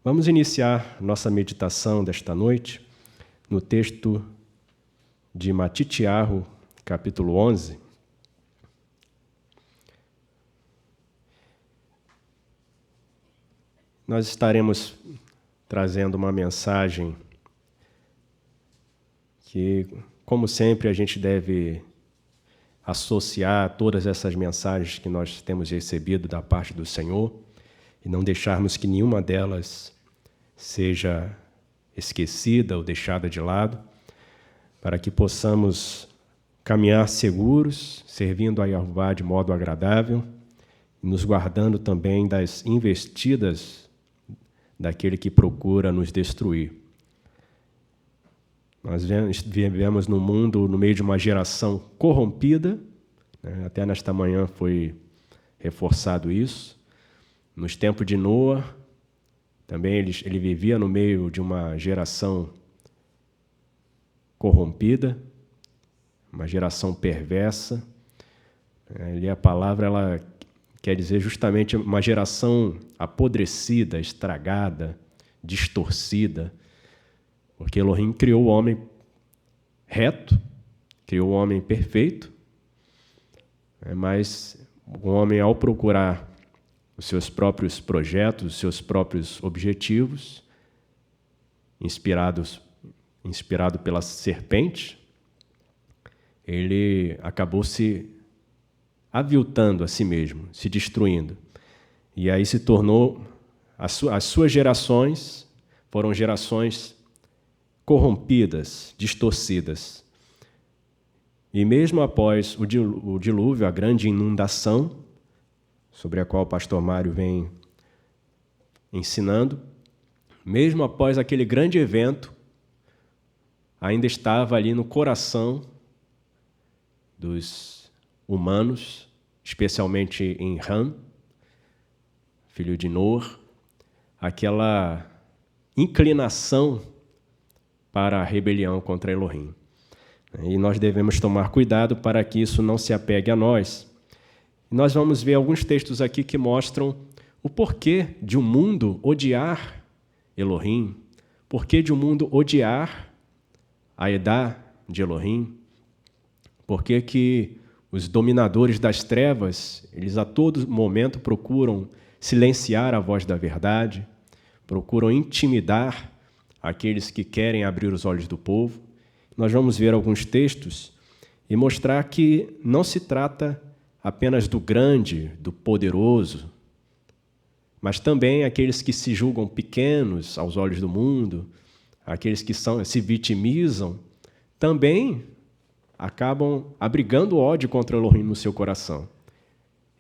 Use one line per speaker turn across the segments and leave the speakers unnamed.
Vamos iniciar nossa meditação desta noite no texto de Matitiahu, capítulo 11. Nós estaremos trazendo uma mensagem que, como sempre, a gente deve associar todas essas mensagens que nós temos recebido da parte do Senhor e não deixarmos que nenhuma delas seja esquecida ou deixada de lado, para que possamos caminhar seguros, servindo a Yahová de modo agradável e nos guardando também das investidas daquele que procura nos destruir. Nós vivemos num mundo, no meio de uma geração corrompida, né? Até nesta manhã foi reforçado isso. Nos tempos de Noa, também ele vivia no meio de uma geração corrompida, uma geração perversa. Ali a palavra ela quer dizer justamente uma geração apodrecida, estragada, distorcida, porque Elohim criou o homem reto, criou o homem perfeito, mas o homem, ao procurar os seus próprios projetos, os seus próprios objetivos, inspirado pela serpente, ele acabou se aviltando a si mesmo, se destruindo. E aí se tornou, as suas gerações foram gerações corrompidas, distorcidas. E mesmo após o dilúvio, a grande inundação, sobre a qual o pastor Mário vem ensinando, mesmo após aquele grande evento, ainda estava ali no coração dos humanos, especialmente em Ham, filho de Noa, aquela inclinação para a rebelião contra Elohim. E nós devemos tomar cuidado para que isso não se apegue a nós. E nós vamos ver alguns textos aqui que mostram o porquê de um mundo odiar Elohim, porquê de um mundo odiar a Edá de Elohim, porquê que os dominadores das trevas, eles a todo momento procuram silenciar a voz da verdade, procuram intimidar aqueles que querem abrir os olhos do povo. Nós vamos ver alguns textos e mostrar que não se trata apenas do grande, do poderoso, mas também aqueles que se julgam pequenos aos olhos do mundo, aqueles que se vitimizam, também acabam abrigando ódio contra Elohim no seu coração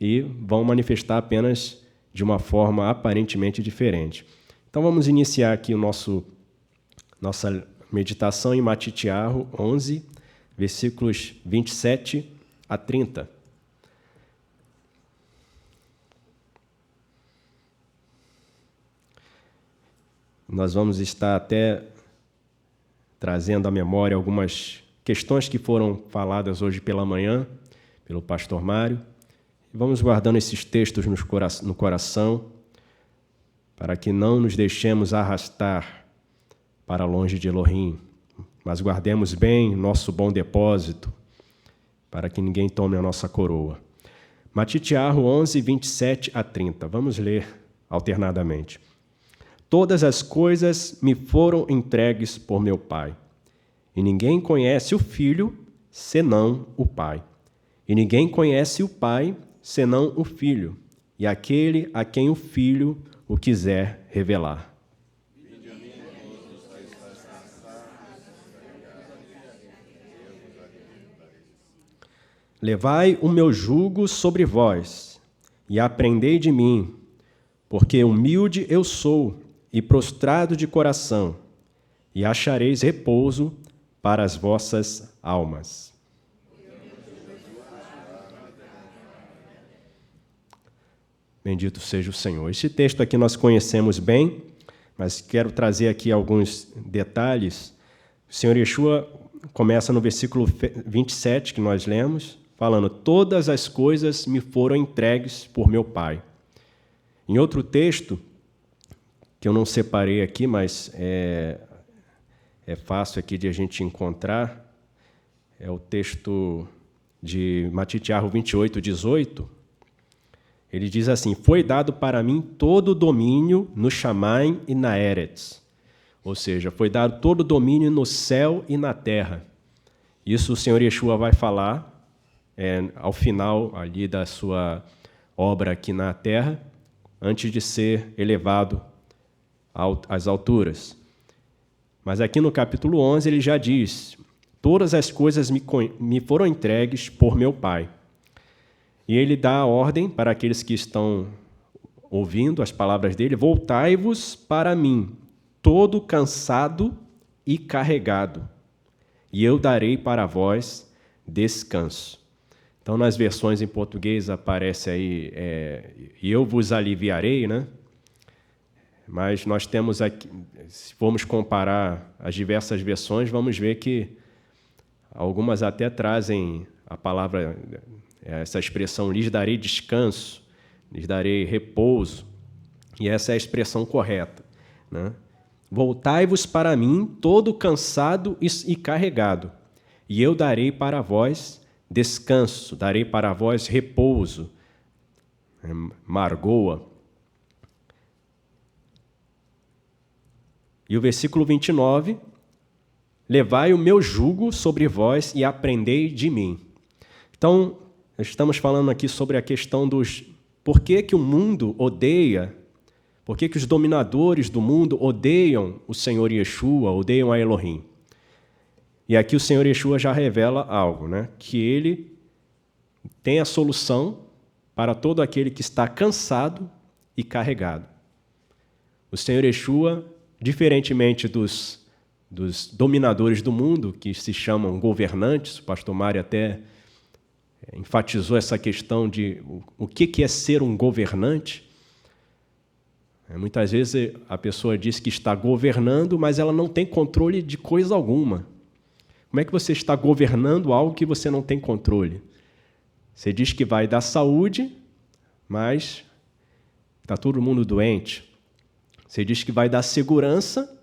e vão manifestar apenas de uma forma aparentemente diferente. Então vamos iniciar aqui nossa meditação em Matitiahu 11, versículos 27 a 30. Nós vamos estar até trazendo à memória algumas questões que foram faladas hoje pela manhã pelo pastor Mário. E vamos guardando esses textos no coração para que não nos deixemos arrastar para longe de Elohim, mas guardemos bem nosso bom depósito para que ninguém tome a nossa coroa. Matitiahu 11, 27 a 30. Vamos ler alternadamente. Todas as coisas me foram entregues por meu Pai, e ninguém conhece o Filho senão o Pai, e ninguém conhece o Pai senão o Filho, e aquele a quem o Filho o quiser revelar. Levai o meu jugo sobre vós, e aprendei de mim, porque humilde eu sou e prostrado de coração, e achareis repouso para as vossas almas. Bendito seja o Senhor. Esse texto aqui nós conhecemos bem, mas quero trazer aqui alguns detalhes. O Senhor Yeshua começa no versículo 27, que nós lemos, falando: todas as coisas me foram entregues por meu Pai. Em outro texto, que eu não separei aqui, mas é fácil aqui de a gente encontrar, é o texto de Matitiarro 28, 18. Ele diz assim: foi dado para mim todo o domínio no Shamaim e na Eretz. Ou seja, foi dado todo o domínio no céu e na terra. Isso o Senhor Yeshua vai falar ao final ali da sua obra aqui na terra, antes de ser elevado às alturas. Mas aqui no capítulo 11 ele já diz: todas as coisas me foram entregues por meu Pai. E ele dá a ordem para aqueles que estão ouvindo as palavras dele: voltai-vos para mim, todo cansado e carregado, e eu darei para vós descanso. Então, nas versões em português aparece aí, e eu vos aliviarei, né? Mas nós temos aqui, se formos comparar as diversas versões, vamos ver que algumas até trazem a palavra, essa expressão, lhes darei descanso, lhes darei repouso, e essa é a expressão correta, né? Voltai-vos para mim, todo cansado e carregado, e eu darei para vós descanso, darei para vós repouso, margoa. E o versículo 29, levai o meu jugo sobre vós e aprendei de mim. Então, estamos falando aqui sobre a questão dos... Por que que o mundo odeia, por que que os dominadores do mundo odeiam o Senhor Yeshua, odeiam a Elohim? E aqui o Senhor Yeshua já revela algo, né? Que ele tem a solução para todo aquele que está cansado e carregado. O Senhor Yeshua, diferentemente dos dominadores do mundo, que se chamam governantes, o pastor Mário até enfatizou essa questão de o que é ser um governante. Muitas vezes a pessoa diz que está governando, mas ela não tem controle de coisa alguma. Como é que você está governando algo que você não tem controle? Você diz que vai dar saúde, mas está todo mundo doente. Você diz que vai dar segurança,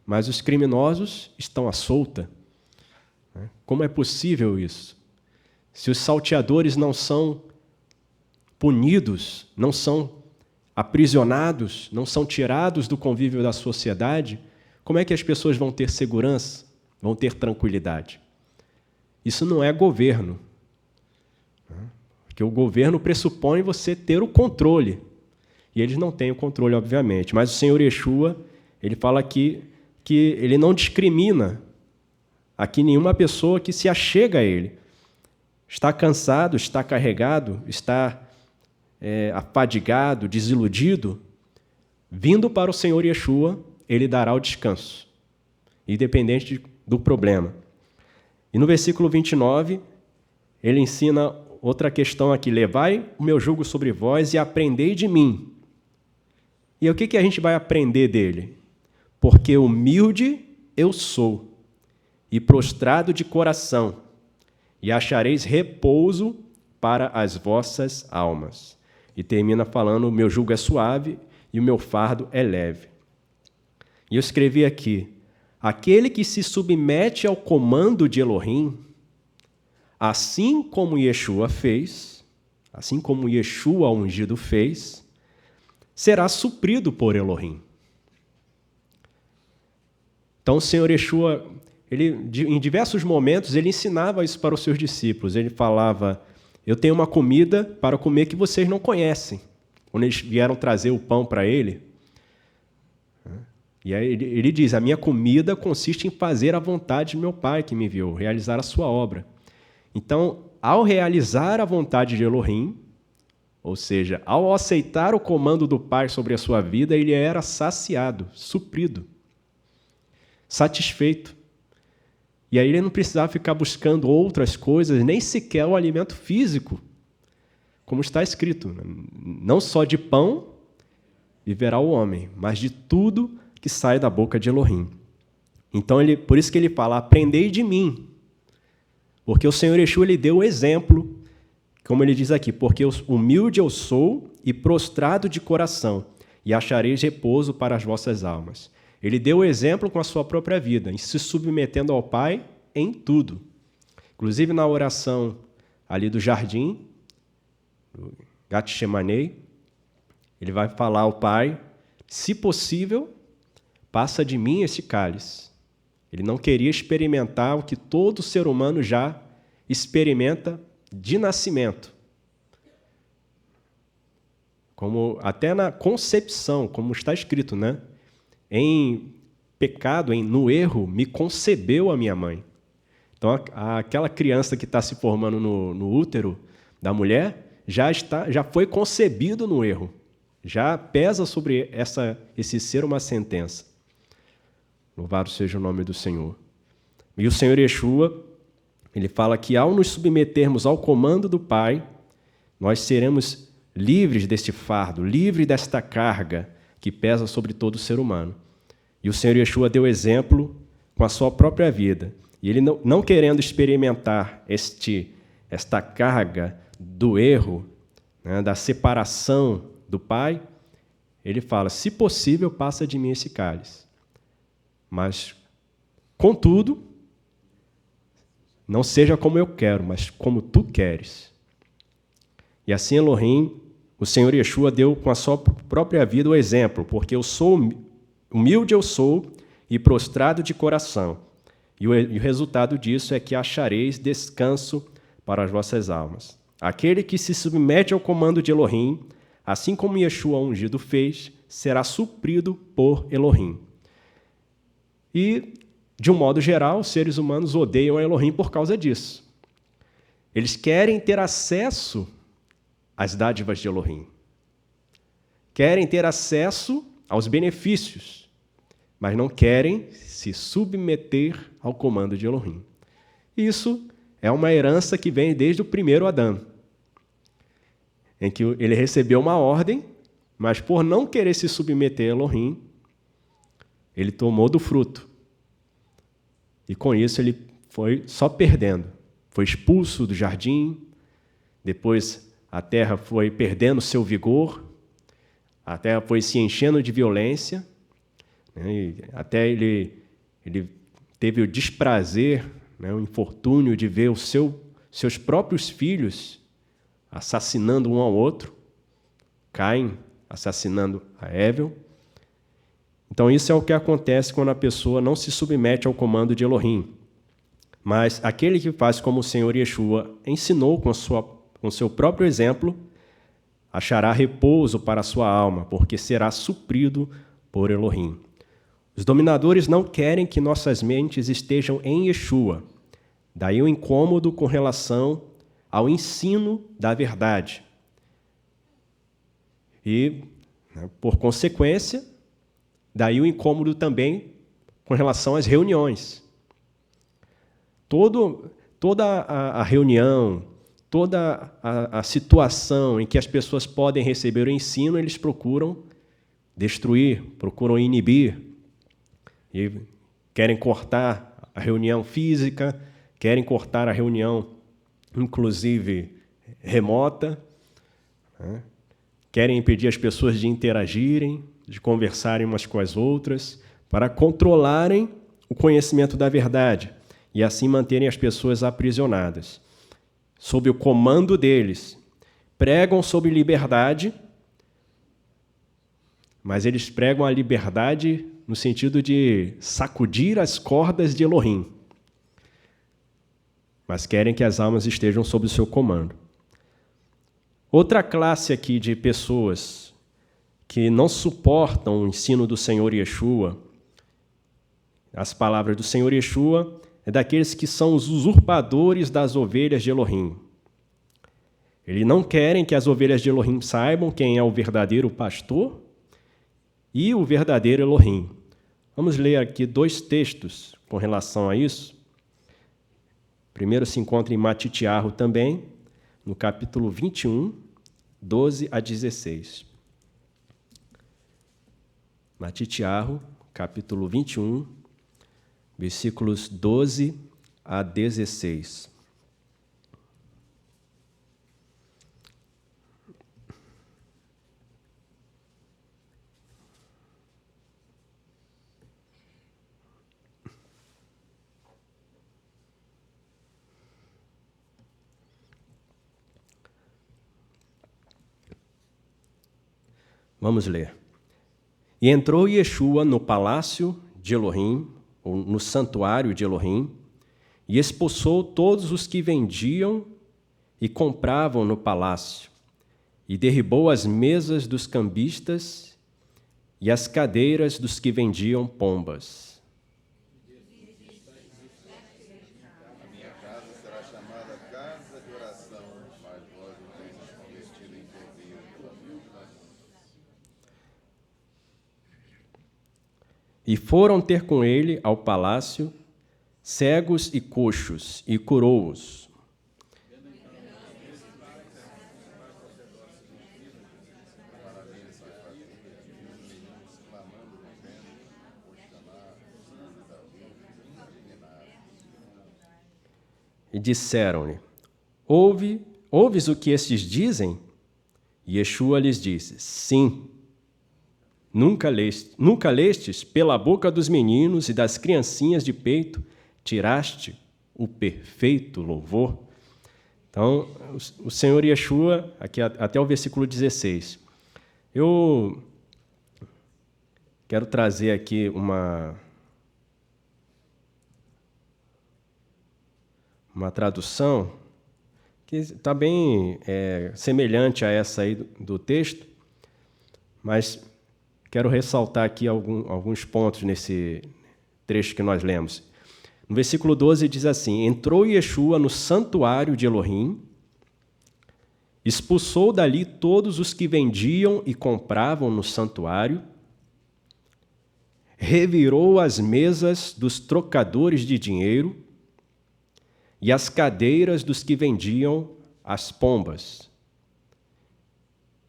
mas os criminosos estão à solta. Como é possível isso? Se os salteadores não são punidos, não são aprisionados, não são tirados do convívio da sociedade, como é que as pessoas vão ter segurança, vão ter tranquilidade? Isso não é governo. Porque o governo pressupõe você ter o controle. E eles não têm o controle, obviamente. Mas o Senhor Yeshua, ele fala aqui que ele não discrimina aqui nenhuma pessoa que se achega a ele. Está cansado, está carregado, está afadigado, desiludido, vindo para o Senhor Yeshua, ele dará o descanso, independente do problema. E no versículo 29, ele ensina outra questão aqui: levai o meu jugo sobre vós e aprendei de mim. E o que a gente vai aprender dele? Porque humilde eu sou e prostrado de coração, e achareis repouso para as vossas almas. E termina falando: o meu jugo é suave e o meu fardo é leve. E eu escrevi aqui: aquele que se submete ao comando de Elohim, assim como Yeshua fez, assim como Yeshua ungido fez, será suprido por Elohim. Então o Senhor Yeshua, em diversos momentos, ele ensinava isso para os seus discípulos. Ele falava: eu tenho uma comida para comer que vocês não conhecem. Quando eles vieram trazer o pão para ele, e aí ele diz: a minha comida consiste em fazer a vontade de meu Pai que me enviou, realizar a sua obra. Então, ao realizar a vontade de Elohim, ou seja, ao aceitar o comando do Pai sobre a sua vida, ele era saciado, suprido, satisfeito. E aí ele não precisava ficar buscando outras coisas, nem sequer o alimento físico, como está escrito: não só de pão viverá o homem, mas de tudo que sai da boca de Elohim. Então, por isso que ele fala: aprendei de mim. Porque o Senhor Yeshua ele deu o exemplo, como ele diz aqui: porque humilde eu sou e prostrado de coração, e achareis repouso para as vossas almas. Ele deu o exemplo com a sua própria vida, em se submetendo ao Pai em tudo. Inclusive na oração ali do jardim, do Getsemanei, ele vai falar ao Pai, se possível, passa de mim esse cálice. Ele não queria experimentar o que todo ser humano já experimenta de nascimento. Como até na concepção, como está escrito, né? Em pecado, no erro, me concebeu a minha mãe. Então, aquela criança que está se formando no útero da mulher já foi concebido no erro. Já pesa sobre esse ser uma sentença. Louvado seja o nome do Senhor. E o Senhor Yeshua, ele fala que ao nos submetermos ao comando do Pai, nós seremos livres deste fardo, livres desta carga que pesa sobre todo ser humano. E o Senhor Yeshua deu exemplo com a sua própria vida. E ele, não querendo experimentar esta carga do erro, né, da separação do Pai, ele fala, se possível, passa de mim esse cálice. Mas, contudo, não seja como eu quero, mas como tu queres. E assim Elohim, o Senhor Yeshua deu com a sua própria vida o exemplo, porque eu sou humilde e prostrado de coração. E o resultado disso é que achareis descanso para as vossas almas. Aquele que se submete ao comando de Elohim, assim como Yeshua ungido fez, será suprido por Elohim. E, de um modo geral, os seres humanos odeiam a Elohim por causa disso. Eles querem ter acesso às dádivas de Elohim. Querem ter acesso aos benefícios, mas não querem se submeter ao comando de Elohim. Isso é uma herança que vem desde o primeiro Adão, em que ele recebeu uma ordem, mas por não querer se submeter a Elohim, ele tomou do fruto. E com isso ele foi só perdendo. Foi expulso do jardim, depois a terra foi perdendo seu vigor, a terra foi se enchendo de violência, né, e até ele teve o desprazer, né, o infortúnio de ver seus próprios filhos assassinando um ao outro, Caim assassinando a Ével. Então, isso é o que acontece quando a pessoa não se submete ao comando de Elohim. Mas aquele que faz como o Senhor Yeshua ensinou com seu próprio exemplo, achará repouso para a sua alma, porque será suprido por Elohim. Os dominadores não querem que nossas mentes estejam em Yeshua. Daí o incômodo com relação ao ensino da verdade. E, por consequência, daí o incômodo também com relação às reuniões. Toda a reunião, toda a situação em que as pessoas podem receber o ensino, eles procuram destruir, procuram inibir, e querem cortar a reunião física, querem cortar a reunião, inclusive, remota, né? Querem impedir as pessoas de interagirem, de conversarem umas com as outras, para controlarem o conhecimento da verdade e assim manterem as pessoas aprisionadas. Sob o comando deles, pregam sobre liberdade, mas eles pregam a liberdade no sentido de sacudir as cordas de Elohim, mas querem que as almas estejam sob o seu comando. Outra classe aqui de pessoas que não suportam o ensino do Senhor Yeshua, as palavras do Senhor Yeshua, é daqueles que são os usurpadores das ovelhas de Elohim. Eles não querem que as ovelhas de Elohim saibam quem é o verdadeiro pastor e o verdadeiro Elohim. Vamos ler aqui 2 textos com relação a isso. Primeiro se encontra em Matitiarro também, no capítulo 21, 12 a 16. Matitiarro, capítulo 21, versículos 12 a 16. Vamos ler. E entrou Yeshua no palácio de Elohim, ou no santuário de Elohim, e expulsou todos os que vendiam e compravam no palácio, e derribou as mesas dos cambistas e as cadeiras dos que vendiam pombas.
A minha casa será chamada casa de oração, mas vós o tendes convertido em cordeiro pela violência.
E foram ter com ele ao palácio cegos e coxos, e curou-os. E disseram-lhe: ouves o que estes dizem? E Yeshua lhes disse: sim. Nunca lestes pela boca dos meninos e das criancinhas de peito, tiraste o perfeito louvor? Então, o Senhor Yeshua, aqui até o versículo 16. Eu quero trazer aqui uma tradução que está bem semelhante a essa aí do texto, mas quero ressaltar aqui alguns pontos nesse trecho que nós lemos. No versículo 12 diz assim: entrou Yeshua no santuário de Elohim, expulsou dali todos os que vendiam e compravam no santuário, revirou as mesas dos trocadores de dinheiro e as cadeiras dos que vendiam as pombas.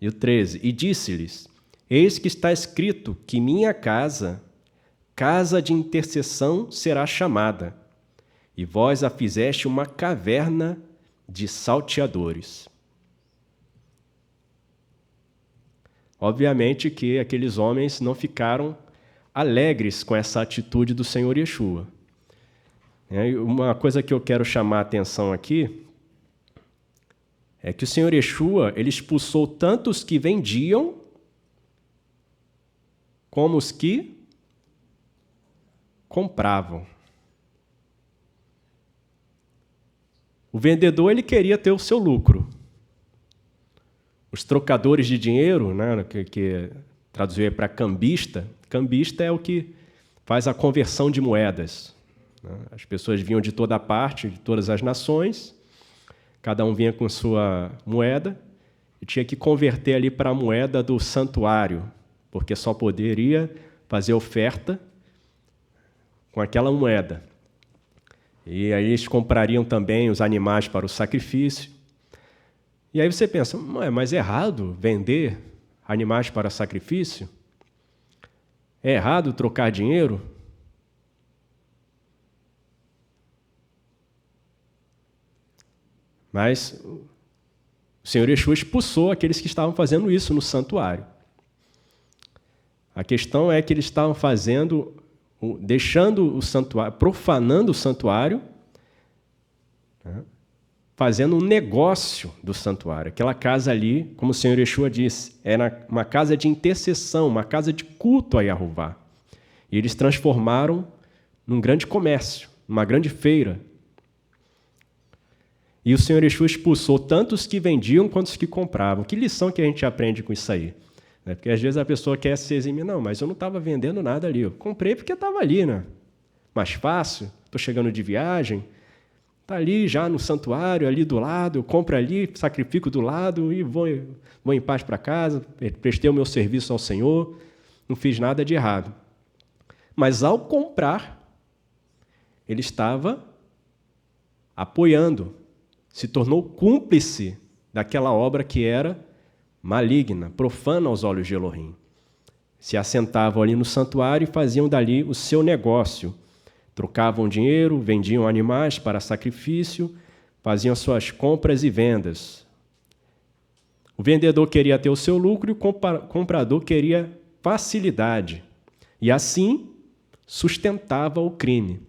E o 13, e disse-lhes: eis que está escrito que minha casa, casa de intercessão, será chamada, e vós a fizeste uma caverna de salteadores. Obviamente que aqueles homens não ficaram alegres com essa atitude do Senhor Yeshua. Uma coisa que eu quero chamar a atenção aqui é que o Senhor Yeshua, ele expulsou tanto os que vendiam como os que compravam. O vendedor, ele queria ter o seu lucro. Os trocadores de dinheiro, né, que traduziu para cambista, cambista é o que faz a conversão de moedas. As pessoas vinham de toda parte, de todas as nações, cada um vinha com sua moeda e tinha que converter ali para a moeda do santuário, porque só poderia fazer oferta com aquela moeda. E aí eles comprariam também os animais para o sacrifício. E aí você pensa, mas é errado vender animais para sacrifício? É errado trocar dinheiro? Mas o Senhor Yeshua expulsou aqueles que estavam fazendo isso no santuário. A questão é que eles estavam deixando o santuário, profanando o santuário, né, fazendo um negócio do santuário. Aquela casa ali, como o Senhor Yeshua disse, era uma casa de intercessão, uma casa de culto a Yahová. E eles transformaram num grande comércio, numa grande feira. E o Senhor Yeshua expulsou tanto os que vendiam quanto os que compravam. Que lição que a gente aprende com isso aí? Porque às vezes a pessoa quer se eximir. Não, mas eu não estava vendendo nada ali. Eu comprei porque estava ali, né? Mais fácil, estou chegando de viagem, está ali já no santuário, ali do lado, eu compro ali, sacrifico do lado e vou em paz para casa, prestei o meu serviço ao Senhor, não fiz nada de errado. Mas ao comprar, ele estava apoiando, se tornou cúmplice daquela obra que era maligna, profana aos olhos de Elohim. Se assentavam ali no santuário e faziam dali o seu negócio. Trocavam dinheiro, vendiam animais para sacrifício, faziam suas compras e vendas. O vendedor queria ter o seu lucro e o comprador queria facilidade. E assim sustentava o crime.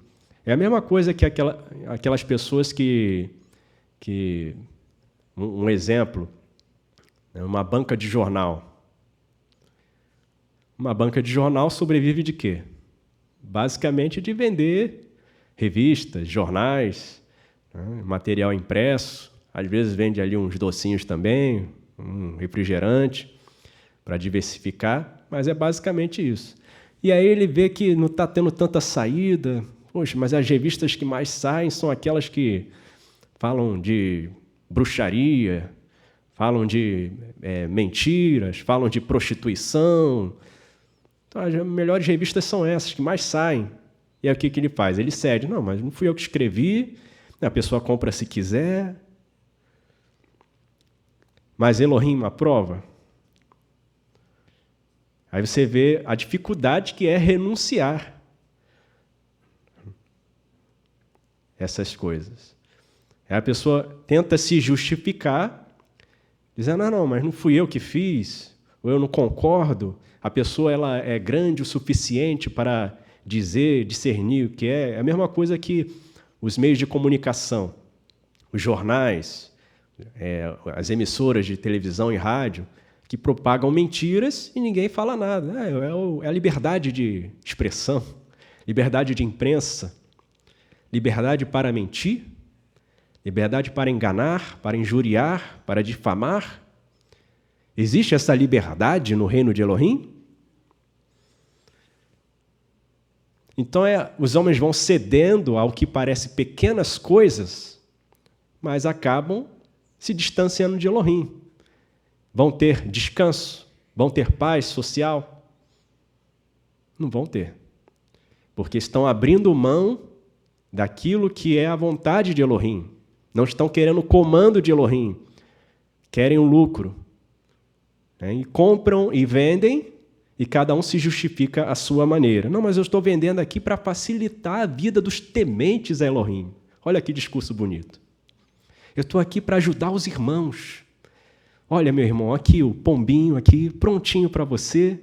É a mesma coisa que aquelas pessoas que um exemplo, uma banca de jornal. Uma banca de jornal sobrevive de quê? Basicamente de vender revistas, jornais, né, material impresso. Às vezes vende ali uns docinhos também, um refrigerante, para diversificar, mas é basicamente isso. E aí ele vê que não está tendo tanta saída. Poxa, mas as revistas que mais saem são aquelas que falam de bruxaria, falam de mentiras, falam de prostituição. Então, as melhores revistas são essas que mais saem. E aí o que ele faz? Ele cede. Não, mas não fui eu que escrevi, a pessoa compra se quiser. Mas Elohim aprova? Aí você vê a dificuldade que é renunciar essas coisas. Aí a pessoa tenta se justificar, dizendo, não, mas não fui eu que fiz, ou eu não concordo. A pessoa ela é grande o suficiente para dizer, discernir o que é. É a mesma coisa que os meios de comunicação, os jornais, as emissoras de televisão e rádio, que propagam mentiras e ninguém fala nada. É a liberdade de expressão, liberdade de imprensa, liberdade para mentir, liberdade para enganar, para injuriar, para difamar. Existe essa liberdade no reino de Elohim? Então, os homens vão cedendo ao que parece pequenas coisas, mas acabam se distanciando de Elohim. Vão ter descanso? Vão ter paz social? Não vão ter. Porque estão abrindo mão daquilo que é a vontade de Elohim. Não estão querendo o comando de Elohim. Querem o lucro. E compram e vendem, e cada um se justifica à sua maneira. Não, mas eu estou vendendo aqui para facilitar a vida dos tementes a Elohim. Olha que discurso bonito. Eu estou aqui para ajudar os irmãos. Olha, meu irmão, aqui o pombinho, aqui, prontinho para você.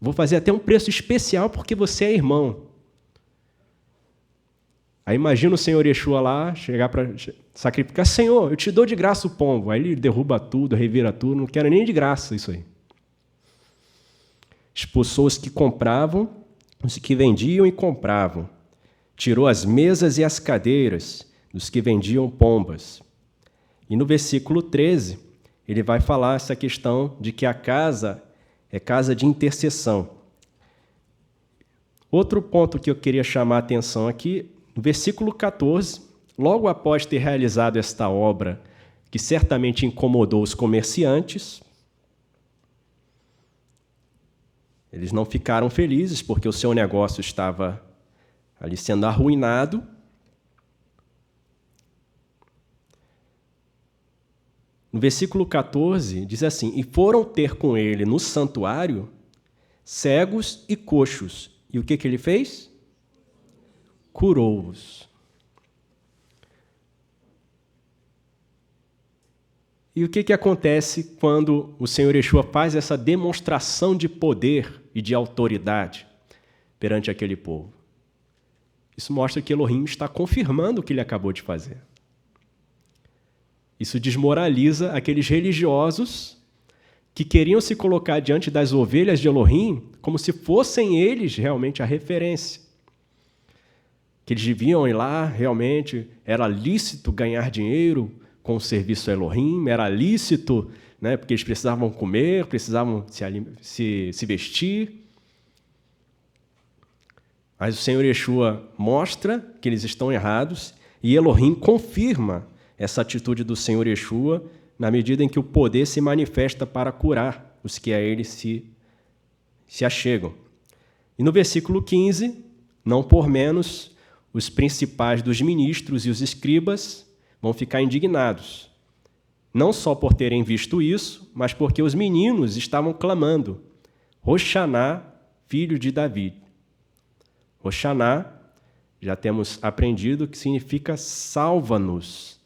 Vou fazer até um preço especial porque você é irmão. Aí imagina o Senhor Yeshua lá, chegar para sacrificar. Senhor, eu te dou de graça o pombo. Aí ele derruba tudo, revira tudo, não quero nem de graça isso aí. Expulsou os que compravam, os que vendiam e compravam. Tirou as mesas e as cadeiras dos que vendiam pombas. E no versículo 13, ele vai falar essa questão de que a casa é casa de intercessão. Outro ponto que eu queria chamar a atenção aqui, no versículo 14, logo após ter realizado esta obra, que certamente incomodou os comerciantes, eles não ficaram felizes porque o seu negócio estava ali sendo arruinado. No versículo 14, diz assim, e foram ter com ele no santuário cegos e coxos. E o que ele fez? Curou-os. E o que acontece quando o Senhor Yeshua faz essa demonstração de poder e de autoridade perante aquele povo? Isso mostra que Elohim está confirmando o que ele acabou de fazer. Isso desmoraliza aqueles religiosos que queriam se colocar diante das ovelhas de Elohim como se fossem eles realmente a referência. Que eles deviam ir lá, realmente, era lícito ganhar dinheiro com o serviço a Elohim, era lícito, né, porque eles precisavam comer, precisavam se vestir. Mas o Senhor Yeshua mostra que eles estão errados e Elohim confirma essa atitude do Senhor Yeshua na medida em que o poder se manifesta para curar os que a ele se achegam. E no versículo 15, não por menos, os principais dos ministros e os escribas vão ficar indignados, não só por terem visto isso, mas porque os meninos estavam clamando, Roshaná, filho de Davi. Roshaná, já temos aprendido que significa salva-nos.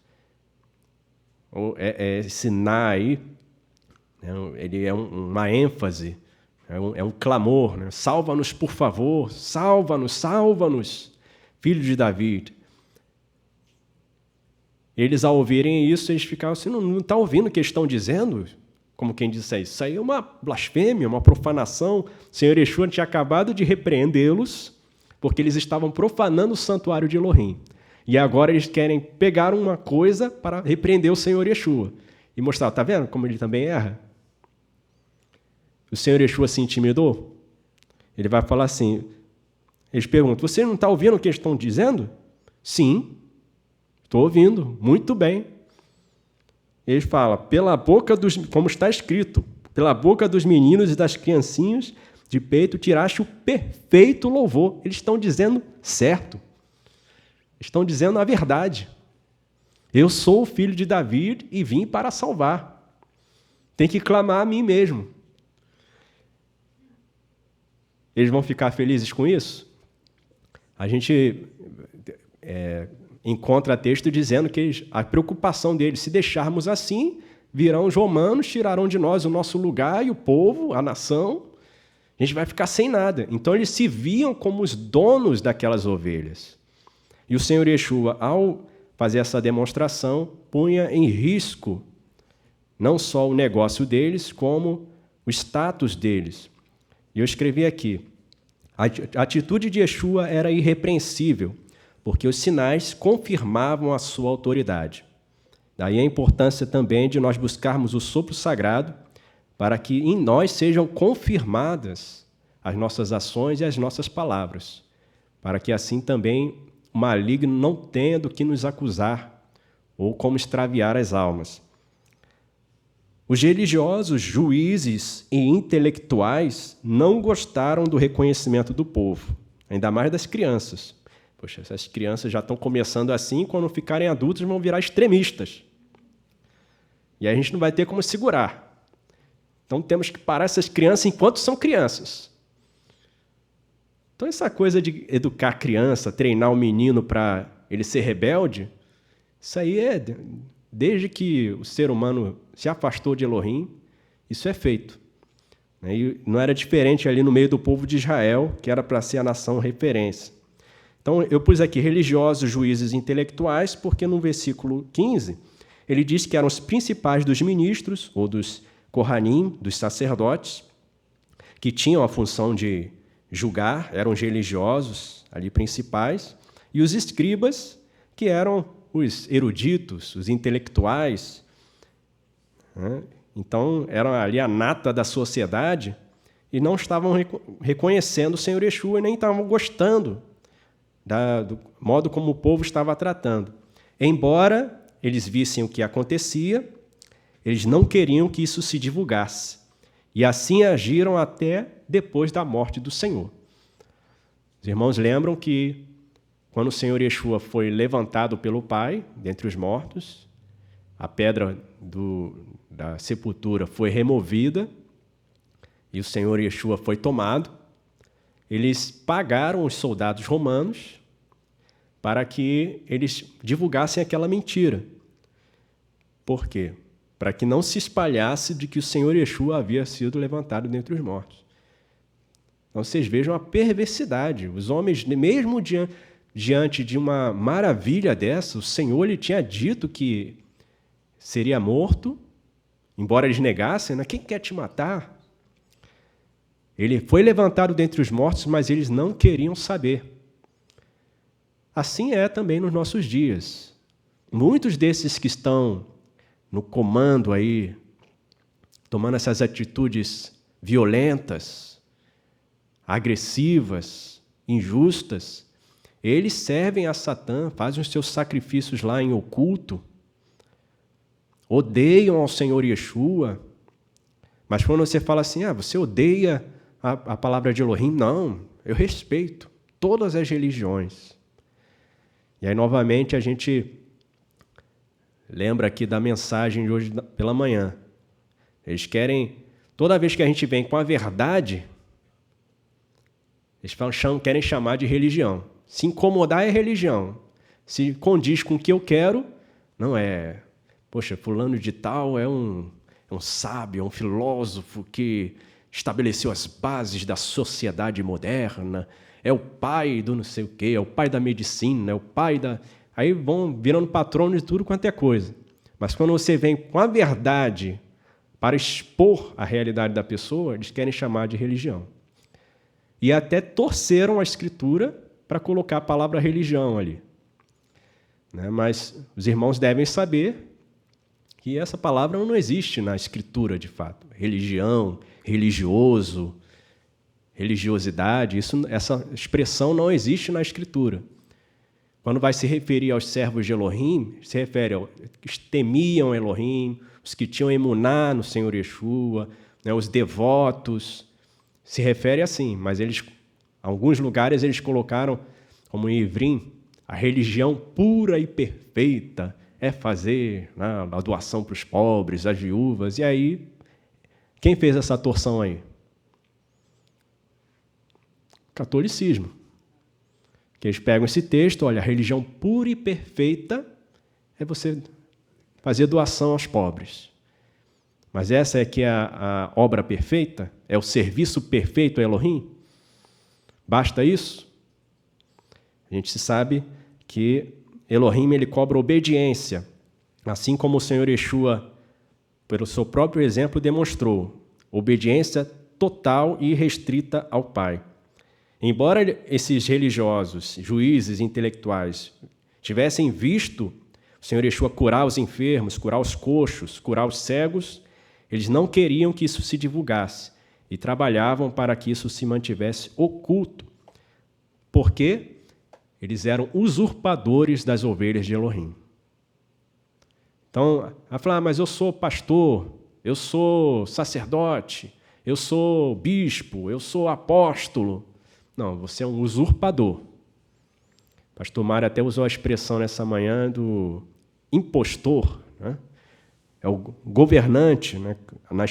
Esse na aí, ele é uma ênfase, é um clamor, né? Salva-nos, por favor, salva-nos, salva-nos, filho de Davi. Eles, ao ouvirem isso, eles ficavam assim, não está ouvindo o que eles estão dizendo? como quem disse isso aí é uma blasfêmia, uma profanação. O Senhor Yeshua tinha acabado de repreendê-los porque eles estavam profanando o santuário de Elohim. E agora eles querem pegar uma coisa para repreender o Senhor Yeshua e mostrar, está vendo como ele também erra? O Senhor Yeshua se intimidou? Ele vai falar assim, eles perguntam, você não está ouvindo o que eles estão dizendo? Sim, estou ouvindo, muito bem. Eles falam, pela boca dos, como está escrito, pela boca dos meninos e das criancinhas de peito tiraste o perfeito louvor. Eles estão dizendo certo. Estão dizendo a verdade. Eu sou o filho de Davi e vim para salvar. Tem que clamar a mim mesmo. Eles vão ficar felizes com isso? A gente encontra texto dizendo que a preocupação deles, se deixarmos assim, virão os romanos, tirarão de nós o nosso lugar e o povo, a nação, a gente vai ficar sem nada. Então eles se viam como os donos daquelas ovelhas. E o Senhor Yeshua, ao fazer essa demonstração, punha em risco não só o negócio deles, como o status deles. E eu escrevi aqui, a atitude de Yeshua era irrepreensível, porque os sinais confirmavam a sua autoridade. Daí a importância também de nós buscarmos o sopro sagrado para que em nós sejam confirmadas as nossas ações e as nossas palavras, para que assim também o maligno não tenha do que nos acusar ou como extraviar as almas. Os religiosos, juízes e intelectuais não gostaram do reconhecimento do povo, ainda mais das crianças. Poxa, essas crianças já estão começando assim, quando ficarem adultos vão virar extremistas. E aí a gente não vai ter como segurar. Então temos que parar essas crianças enquanto são crianças. Então essa coisa de educar a criança, treinar o menino para ele ser rebelde, isso aí é desde que o ser humano se afastou de Elohim, isso é feito. E não era diferente ali no meio do povo de Israel, que era para ser a nação referência. Então, eu pus aqui religiosos, juízes e intelectuais, porque no versículo 15, ele diz que eram os principais dos ministros, ou dos Kohanim, dos sacerdotes, que tinham a função de julgar, eram os religiosos ali principais, e os escribas, que eram os eruditos, os intelectuais. Então, eram ali a nata da sociedade e não estavam reconhecendo o Senhor Yeshua e nem estavam gostando do modo como o povo estava tratando. Embora eles vissem o que acontecia, eles não queriam que isso se divulgasse. E assim agiram até depois da morte do Senhor. Os irmãos lembram que quando o Senhor Yeshua foi levantado pelo Pai, dentre os mortos, a pedra da sepultura foi removida e o Senhor Yeshua foi tomado. Eles pagaram os soldados romanos para que eles divulgassem aquela mentira. Por quê? Para que não se espalhasse de que o Senhor Yeshua havia sido levantado dentre os mortos. Então, vocês vejam a perversidade. Os homens, mesmo diante de uma maravilha dessa, o Senhor lhe tinha dito que seria morto, embora eles negassem, né? Quem quer te matar? Ele foi levantado dentre os mortos, mas eles não queriam saber. Assim é também nos nossos dias. Muitos desses que estão no comando aí, tomando essas atitudes violentas, agressivas, injustas, eles servem a Satã, fazem os seus sacrifícios lá em oculto, odeiam ao Senhor Yeshua, mas quando você fala assim, você odeia a palavra de Elohim, não, eu respeito todas as religiões. E aí, novamente, a gente lembra aqui da mensagem de hoje pela manhã. Eles querem, toda vez que a gente vem com a verdade, eles querem chamar de religião. Se incomodar é religião. Se condiz com o que eu quero, não é. Poxa, fulano de tal é um sábio, é um filósofo que estabeleceu as bases da sociedade moderna, é o pai do não sei o quê, é o pai da medicina, é o pai da... Aí vão virando patrono de tudo quanto é coisa. Mas quando você vem com a verdade para expor a realidade da pessoa, eles querem chamar de religião. E até torceram a Escritura para colocar a palavra religião ali. Mas os irmãos devem saber que essa palavra não existe na Escritura, de fato. Religião, religioso, religiosidade, essa expressão não existe na Escritura. Quando vai se referir aos servos de Elohim, se refere aos que temiam Elohim, os que tinham emuná no Senhor Yeshua, os devotos, se refere assim, mas em alguns lugares eles colocaram, como em Ivrim, a religião pura e perfeita é fazer a doação para os pobres, as viúvas. E aí, quem fez essa torção aí? Catolicismo. Que eles pegam esse texto, olha, a religião pura e perfeita é você fazer doação aos pobres. Mas essa é que é a obra perfeita? É o serviço perfeito a Elohim? Basta isso? A gente sabe que Elohim ele cobra obediência, assim como o Senhor Yeshua, pelo seu próprio exemplo, demonstrou obediência total e restrita ao Pai. Embora esses religiosos, juízes intelectuais, tivessem visto o Senhor Yeshua curar os enfermos, curar os coxos, curar os cegos, eles não queriam que isso se divulgasse e trabalhavam para que isso se mantivesse oculto. Por quê? Eles eram usurpadores das ovelhas de Elohim. Então, ela fala, mas eu sou pastor, eu sou sacerdote, eu sou bispo, eu sou apóstolo. Não, você é um usurpador. O pastor Mário até usou a expressão nessa manhã do impostor, né? É o governante, né? Na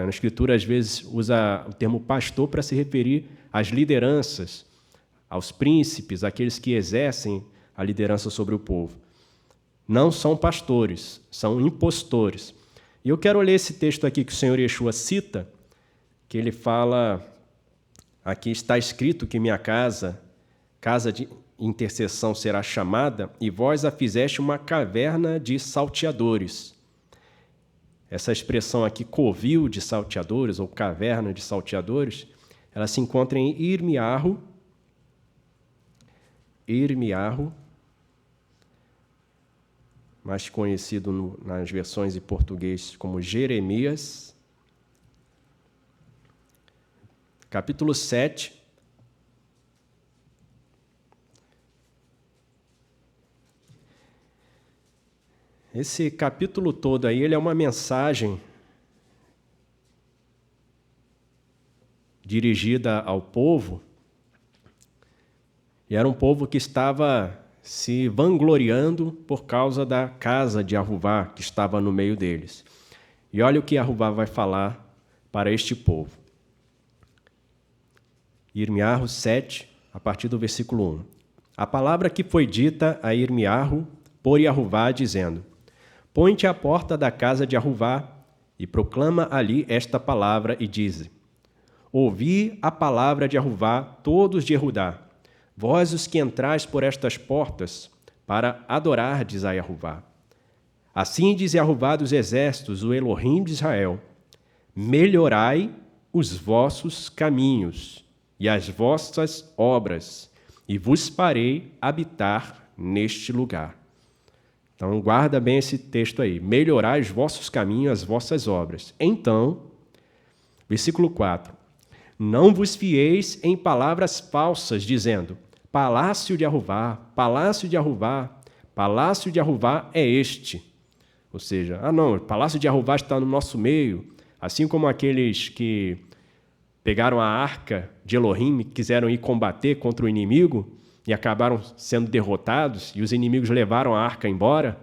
Escritura, às vezes, usa o termo pastor para se referir às lideranças, aos príncipes, aqueles que exercem a liderança sobre o povo. Não são pastores, são impostores. E eu quero ler esse texto aqui que o Senhor Yeshua cita, que ele fala, aqui está escrito que minha casa de intercessão será chamada, e vós a fizeste uma caverna de salteadores. Essa expressão aqui, covil de salteadores, ou caverna de salteadores, ela se encontra em Irmiarro, mais conhecido nas versões em português como Jeremias, capítulo 7, esse capítulo todo aí, ele é uma mensagem dirigida ao povo, e era um povo que estava se vangloriando por causa da casa de Arruvá, que estava no meio deles. E olha o que Arruvá vai falar para este povo. Irmiarro 7, a partir do versículo 1. A palavra que foi dita a Irmiarro por Arruvá, dizendo: Põe-te à porta da casa de Arruvá e proclama ali esta palavra e dize: Ouvi a palavra de Arruvá, todos de Erudá, vós os que entrais por estas portas, para adorardes a Arruvá. Assim diz Arruvá dos exércitos, o Elohim de Israel: melhorai os vossos caminhos e as vossas obras, e vos farei habitar neste lugar. Então, guarda bem esse texto aí. Melhorai os vossos caminhos, as vossas obras. Então, versículo 4. Não vos fieis em palavras falsas, dizendo: Palácio de Arruvá, Palácio de Arruvá, Palácio de Arruvá é este. Ou seja, não, o Palácio de Arruvá está no nosso meio, assim como aqueles que pegaram a arca de Elohim e quiseram ir combater contra o inimigo e acabaram sendo derrotados, e os inimigos levaram a arca embora,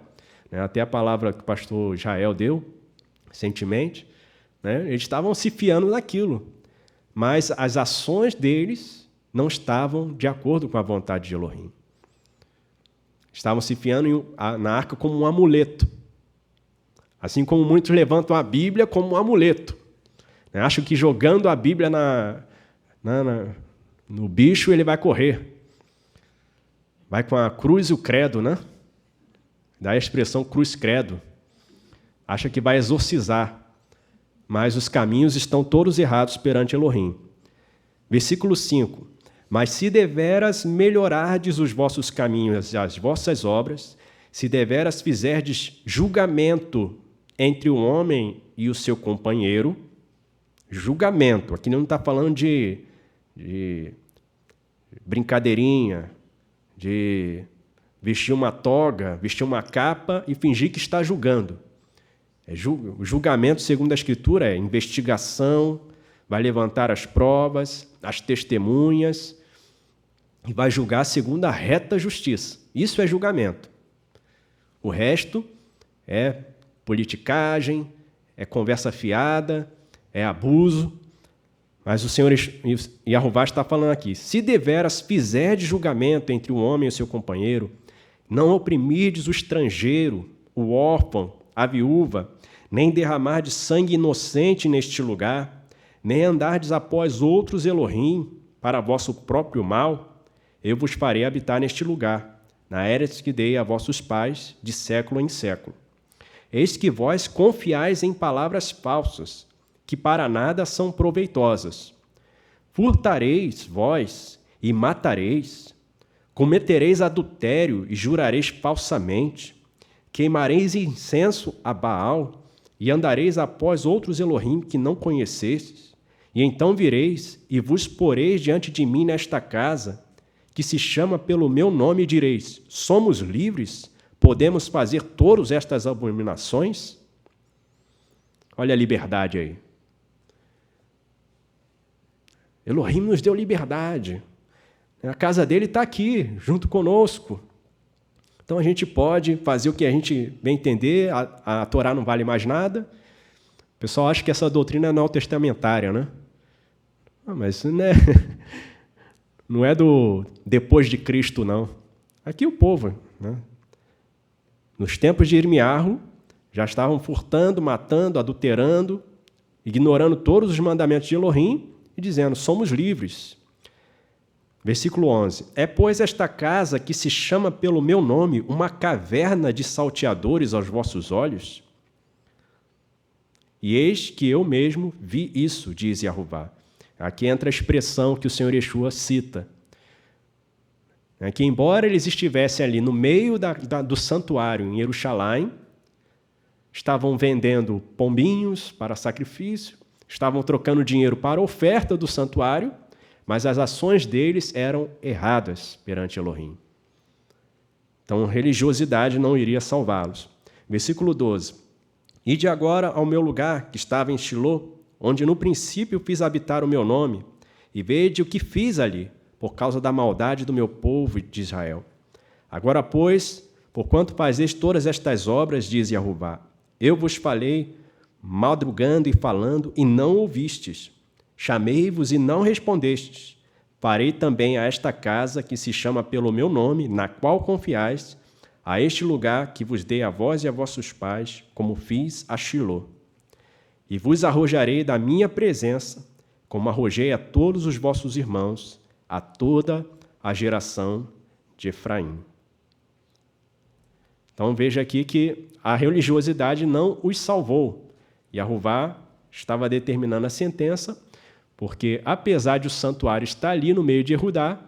né? Até a palavra que o pastor Israel deu recentemente, né? Eles estavam se fiando naquilo, mas as ações deles não estavam de acordo com a vontade de Elohim. Estavam se fiando na arca como um amuleto. Assim como muitos levantam a Bíblia como um amuleto. Acham que jogando a Bíblia no bicho ele vai correr. Vai com a cruz e o credo, né? Dá a expressão cruz-credo. Acha que vai exorcizar. mas os caminhos estão todos errados perante Elohim. Versículo 5. Mas se deveras melhorardes os vossos caminhos e as vossas obras, se deveras fizerdes julgamento entre o homem e o seu companheiro, julgamento, aqui não está falando de brincadeirinha, de vestir uma toga, vestir uma capa e fingir que está julgando. O julgamento, segundo a Escritura, é investigação, vai levantar as provas, as testemunhas e vai julgar segundo a reta justiça. Isso é julgamento. O resto é politicagem, é conversa fiada, é abuso. Mas o Senhor Yahová está falando aqui: se deveras fizerdes julgamento entre o homem e o seu companheiro, não oprimirdes o estrangeiro, o órfão, a viúva, nem derramardes sangue inocente neste lugar, nem andardes após outros Elohim para vosso próprio mal, eu vos farei habitar neste lugar, na Eretz que dei a vossos pais, de século em século. Eis que vós confiais em palavras falsas, que para nada são proveitosas. Furtareis vós e matareis, cometereis adultério e jurareis falsamente, queimareis incenso a Baal e andareis após outros Elohim que não conhecestes, e então vireis e vos poreis diante de mim nesta casa, que se chama pelo meu nome, e direis: somos livres? Podemos fazer todas estas abominações? Olha a liberdade aí. Elohim nos deu liberdade. A casa dele está aqui, junto conosco. Então a gente pode fazer o que a gente bem entender, a Torá não vale mais nada. O pessoal acha que essa doutrina é neotestamentária, né? Mas não é do depois de Cristo, não. Aqui o povo, né? Nos tempos de Irmiarro, já estavam furtando, matando, adulterando, ignorando todos os mandamentos de Elohim e dizendo: somos livres. Versículo 11. É, pois, esta casa que se chama pelo meu nome uma caverna de salteadores aos vossos olhos? E eis que eu mesmo vi isso, diz Yahová. Aqui entra a expressão que o Senhor Yeshua cita. É que, embora eles estivessem ali no meio do santuário em Jerusalém, estavam vendendo pombinhos para sacrifício, estavam trocando dinheiro para a oferta do santuário, mas as ações deles eram erradas perante Elohim. Então, religiosidade não iria salvá-los. Versículo 12. Ide agora ao meu lugar, que estava em Shiló, onde no princípio fiz habitar o meu nome, e vede o que fiz ali, por causa da maldade do meu povo de Israel. Agora, pois, porquanto fazeis todas estas obras, diz Yahová, eu vos falei, madrugando e falando, e não ouvistes. Chamei-vos e não respondestes. Farei também a esta casa, que se chama pelo meu nome, na qual confiais, a este lugar que vos dei a vós e a vossos pais, como fiz a Shiló. E vos arrojarei da minha presença, como arrojei a todos os vossos irmãos, a toda a geração de Efraim. Então veja aqui que a religiosidade não os salvou. Yahová estava determinando a sentença, porque apesar de o santuário estar ali no meio de Judá,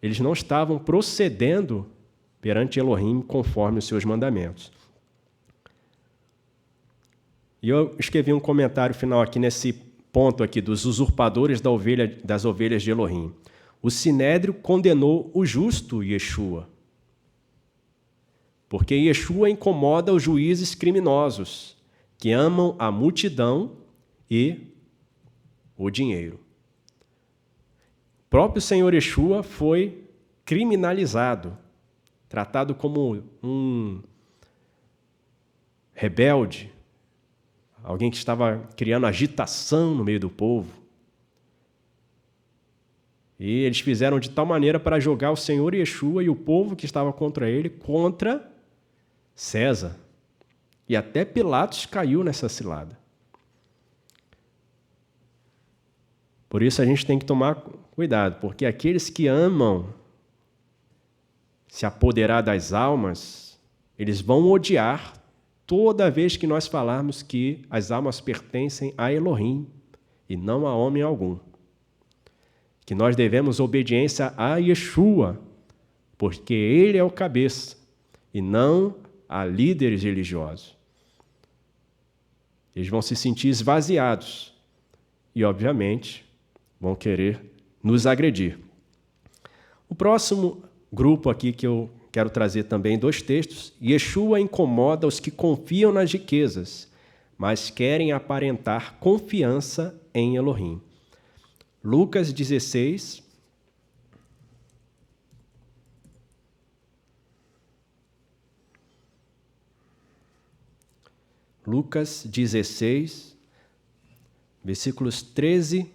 eles não estavam procedendo perante Elohim conforme os seus mandamentos. E eu escrevi um comentário final aqui nesse ponto aqui dos usurpadores das ovelhas de Elohim. O Sinédrio condenou o justo Yeshua, porque Yeshua incomoda os juízes criminosos, que amam a multidão e o dinheiro. O próprio Senhor Yeshua foi criminalizado, tratado como um rebelde, alguém que estava criando agitação no meio do povo. E eles fizeram de tal maneira para jogar o Senhor Yeshua e o povo que estava contra ele contra César. E até Pilatos caiu nessa cilada. Por isso a gente tem que tomar cuidado, porque aqueles que amam se apoderar das almas, eles vão odiar toda vez que nós falarmos que as almas pertencem a Elohim e não a homem algum. Que nós devemos obediência a Yeshua, porque ele é o cabeça, e não a líderes religiosos. Eles vão se sentir esvaziados e, obviamente, vão querer nos agredir. O próximo grupo aqui que eu quero trazer também 2 textos. Yeshua incomoda os que confiam nas riquezas, mas querem aparentar confiança em Elohim. Lucas 16. Lucas 16, versículos 13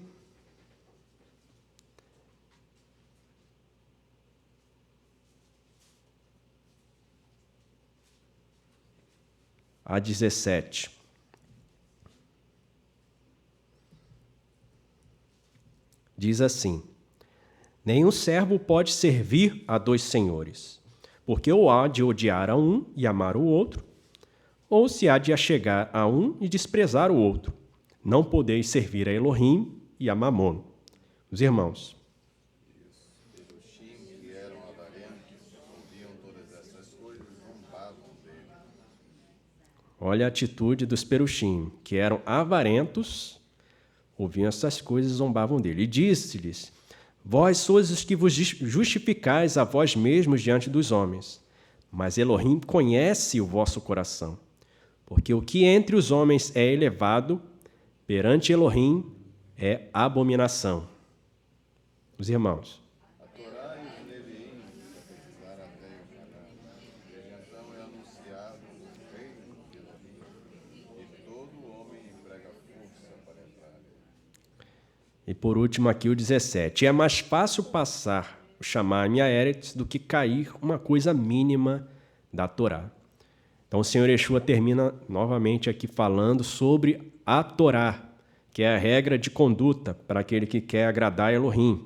a 17. Diz assim: nenhum servo pode servir a 2 senhores, porque ou há de odiar a um e amar o outro, ou se há de achegar a um e desprezar o outro. Não podeis servir a Elohim e a Mamon. Os irmãos.
Perushim, que eram avarentos, ouviam todas essas coisas e zombavam dele.
Olha a atitude dos Perushim, que eram avarentos, ouviam essas coisas e zombavam dele. E disse-lhes: vós sois os que vos justificais a vós mesmos diante dos homens, mas Elohim conhece o vosso coração. Porque o que entre os homens é elevado, perante Elohim é abominação. Os irmãos.
A Torá e os Neviim profetizaram até Yohanan. Desde então é anunciado o reino de Elohim, e todo homem emprega força para entrar.
E por último aqui o 17. É mais fácil passar o Shammai Eretz do que cair uma coisa mínima da Torá. Então o Senhor Yeshua termina novamente aqui falando sobre a Torá, que é a regra de conduta para aquele que quer agradar a Elohim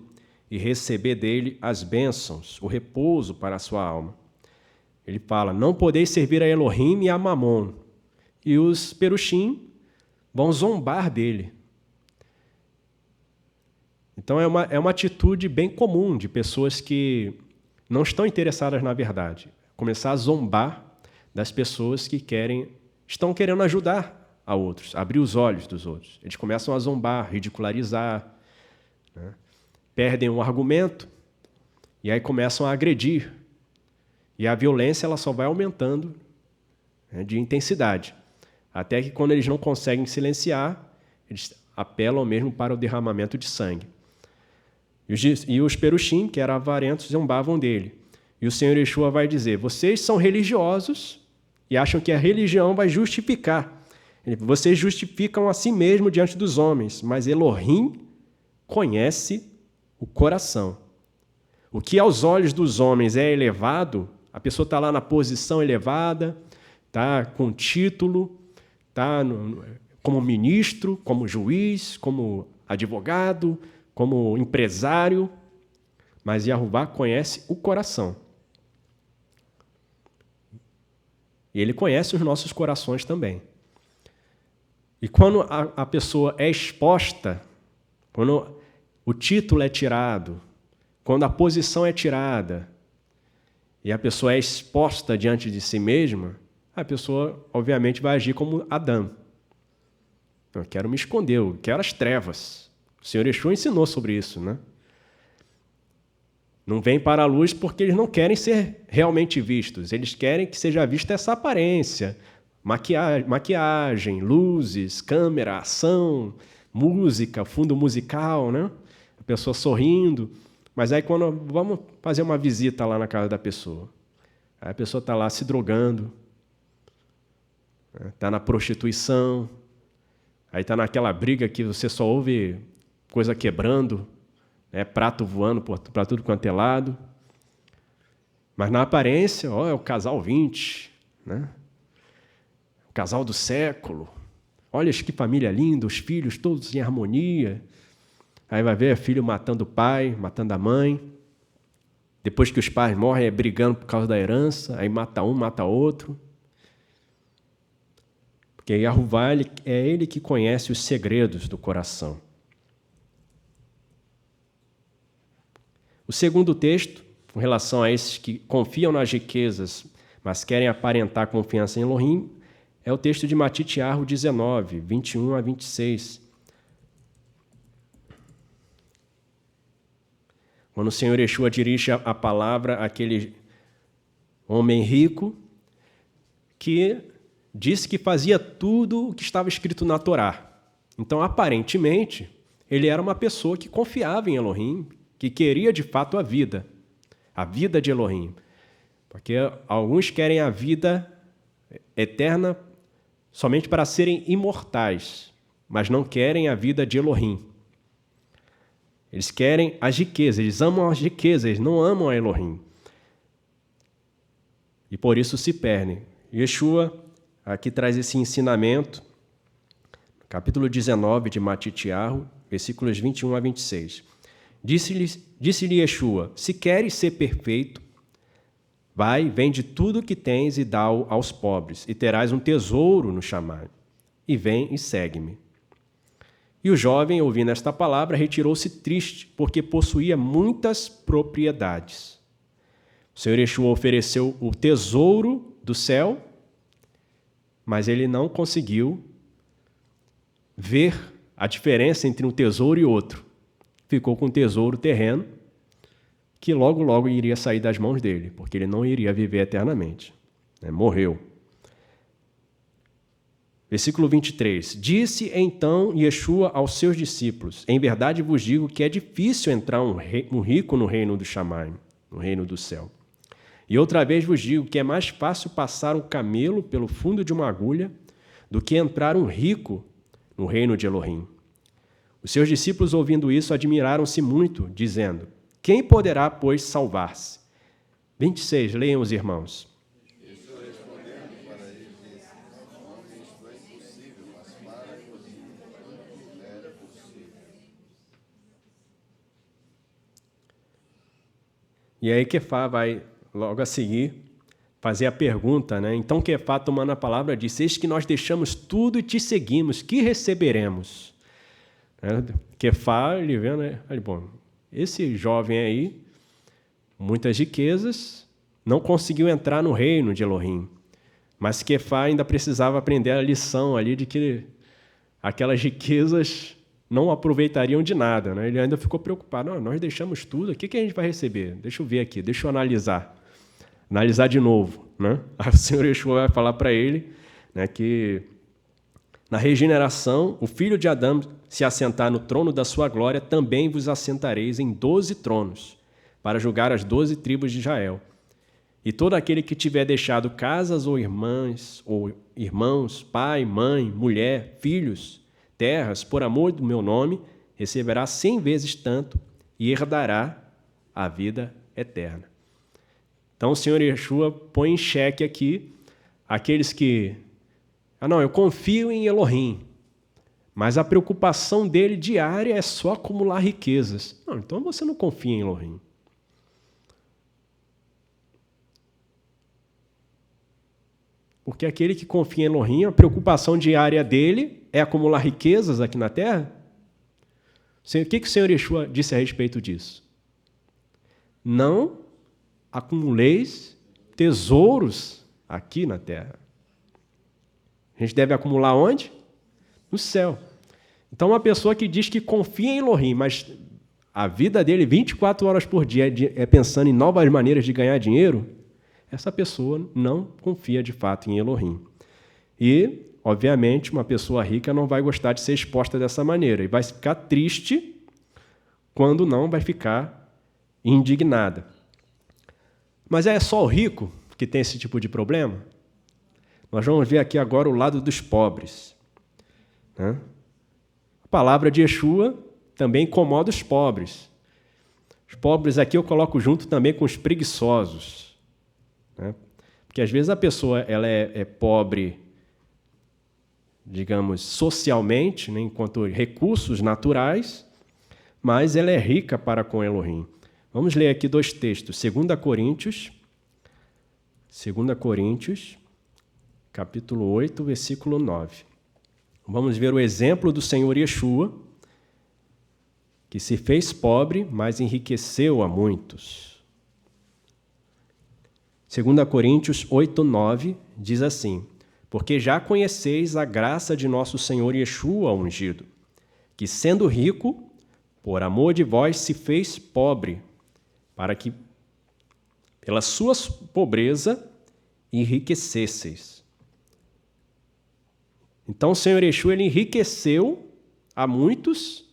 e receber dele as bênçãos, o repouso para a sua alma. Ele fala: não podeis servir a Elohim e a Mamon. E os Perushim vão zombar dele. Então é uma atitude bem comum de pessoas que não estão interessadas na verdade. Começar a zombar das pessoas que estão querendo ajudar a outros, abrir os olhos dos outros. Eles começam a zombar, ridicularizar, né? Perdem um argumento e aí começam a agredir. E a violência ela só vai aumentando, né, de intensidade. Até que quando eles não conseguem silenciar, eles apelam mesmo para o derramamento de sangue. E os Perushim, que eram avarentos, zombavam dele. E o Senhor Yeshua vai dizer: vocês são religiosos e acham que a religião vai justificar. Vocês justificam a si mesmo diante dos homens, mas Elohim conhece o coração. O que aos olhos dos homens é elevado, a pessoa está lá na posição elevada, está com título, está como ministro, como juiz, como advogado, como empresário, mas Yahová conhece o coração. E ele conhece os nossos corações também. E quando a pessoa é exposta, quando o título é tirado, quando a posição é tirada, e a pessoa é exposta diante de si mesma, a pessoa, obviamente, vai agir como Adão. Eu quero me esconder, eu quero as trevas. O Senhor Yeshua ensinou sobre isso, né? Não vêm para a luz porque eles não querem ser realmente vistos. Eles querem que seja vista essa aparência. Maquiagem, luzes, câmera, ação, música, fundo musical, né? A pessoa sorrindo. Mas aí quando vamos fazer uma visita lá na casa da pessoa, aí a pessoa está lá se drogando, está na prostituição, aí está naquela briga que você só ouve coisa quebrando, prato voando para tudo quanto é lado. Mas na aparência, é o casal 20, né? O casal do século. Olha que família linda, os filhos todos em harmonia. Aí vai ver o filho matando o pai, matando a mãe. Depois que os pais morrem, brigando por causa da herança. Aí mata um, mata outro. Porque Yahová é Ele que conhece os segredos do coração. O segundo texto, com relação a esses que confiam nas riquezas, mas querem aparentar confiança em Elohim, é o texto de Matitiahu 19, 21 a 26. Quando o Senhor Yeshua dirige a palavra àquele homem rico que disse que fazia tudo o que estava escrito na Torá. Então, aparentemente, ele era uma pessoa que confiava em Elohim, que queria de fato a vida de Elohim. Porque alguns querem a vida eterna somente para serem imortais, mas não querem a vida de Elohim. Eles querem as riquezas, eles amam as riquezas, eles não amam a Elohim. E por isso se perdem. Yeshua aqui traz esse ensinamento, capítulo 19 de Matitiahu, versículos 21 a 26. Disse-lhe Yeshua: se queres ser perfeito, vai, vende tudo o que tens e dá-o aos pobres, e terás um tesouro no Shammai. E vem e segue-me. E o jovem, ouvindo esta palavra, retirou-se triste, porque possuía muitas propriedades. O Senhor Yeshua ofereceu o tesouro do céu, mas ele não conseguiu ver a diferença entre um tesouro e outro. Ficou com um tesouro terreno, que logo, logo iria sair das mãos dele, porque ele não iria viver eternamente. Morreu. Versículo 23. Disse então Yeshua aos seus discípulos: em verdade vos digo que é difícil entrar um rico no reino do Shammai, no reino do céu. E outra vez vos digo que é mais fácil passar um camelo pelo fundo de uma agulha do que entrar um rico no reino de Elohim. Os seus discípulos, ouvindo isso, admiraram-se muito, dizendo: quem poderá, pois, salvar-se? 26, leiam os irmãos.
Isso respondendo para ele disse: homem, isto é impossível, mas para Elohim é possível.
E aí Kefá vai logo a seguir fazer a pergunta, né? Então Kefá, tomando a palavra, disse: eis que nós deixamos tudo e te seguimos, que receberemos? Kefá, ele vê, né? Bom, esse jovem aí, muitas riquezas, não conseguiu entrar no reino de Elohim. Mas Kefá ainda precisava aprender a lição ali de que aquelas riquezas não aproveitariam de nada, né? Ele ainda ficou preocupado. Não, nós deixamos tudo, o que a gente vai receber? Deixa eu ver aqui, deixa eu analisar de novo, né? Aí o Senhor Yeshua vai falar para ele, né, que na regeneração, o filho de Adão se assentar no trono da sua glória, também vos assentareis em 12 tronos, para julgar as 12 tribos de Israel. E todo aquele que tiver deixado casas ou irmãos, pai, mãe, mulher, filhos, terras, por amor do meu nome, receberá 100 vezes tanto e herdará a vida eterna. Então o Senhor Yeshua põe em xeque aqui aqueles que... eu confio em Elohim, mas a preocupação dele diária é só acumular riquezas. Não, então você não confia em Elohim. Porque aquele que confia em Elohim, a preocupação diária dele é acumular riquezas aqui na terra? O que o Senhor Yeshua disse a respeito disso? Não acumuleis tesouros aqui na terra. A gente deve acumular onde? No céu. Então, uma pessoa que diz que confia em Elohim, mas a vida dele 24 horas por dia é pensando em novas maneiras de ganhar dinheiro, essa pessoa não confia de fato em Elohim. E, obviamente, uma pessoa rica não vai gostar de ser exposta dessa maneira e vai ficar triste quando não vai ficar indignada. Mas é só o rico que tem esse tipo de problema? Nós vamos ver aqui agora o lado dos pobres. A palavra de Yeshua também incomoda os pobres. Os pobres aqui eu coloco junto também com os preguiçosos. Porque às vezes a pessoa ela é pobre, digamos, socialmente, né, enquanto recursos naturais, mas ela é rica para com Elohim. Vamos ler aqui 2 textos. 2 Coríntios, capítulo 8, versículo 9. Vamos ver o exemplo do Senhor Yeshua, que se fez pobre, mas enriqueceu a muitos. 2 Coríntios 8, 9 diz assim: porque já conheceis a graça de nosso Senhor Yeshua ungido, que sendo rico, por amor de vós se fez pobre, para que pela sua pobreza enriquecesseis. Então o Senhor Yeshua ele enriqueceu a muitos,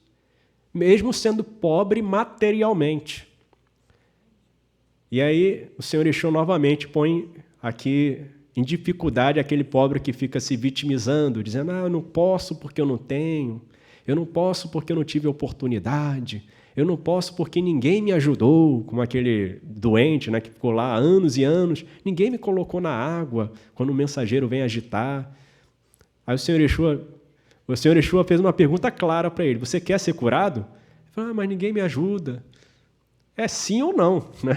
mesmo sendo pobre materialmente. E aí o Senhor Yeshua novamente põe aqui em dificuldade aquele pobre que fica se vitimizando, dizendo, eu não posso porque eu não tenho, eu não posso porque eu não tive oportunidade, eu não posso porque ninguém me ajudou, como aquele doente, né, que ficou lá anos e anos, ninguém me colocou na água quando o mensageiro vem agitar. Aí o Senhor Yeshua fez uma pergunta clara para ele, você quer ser curado? Ele falou, mas ninguém me ajuda. É sim ou não, né?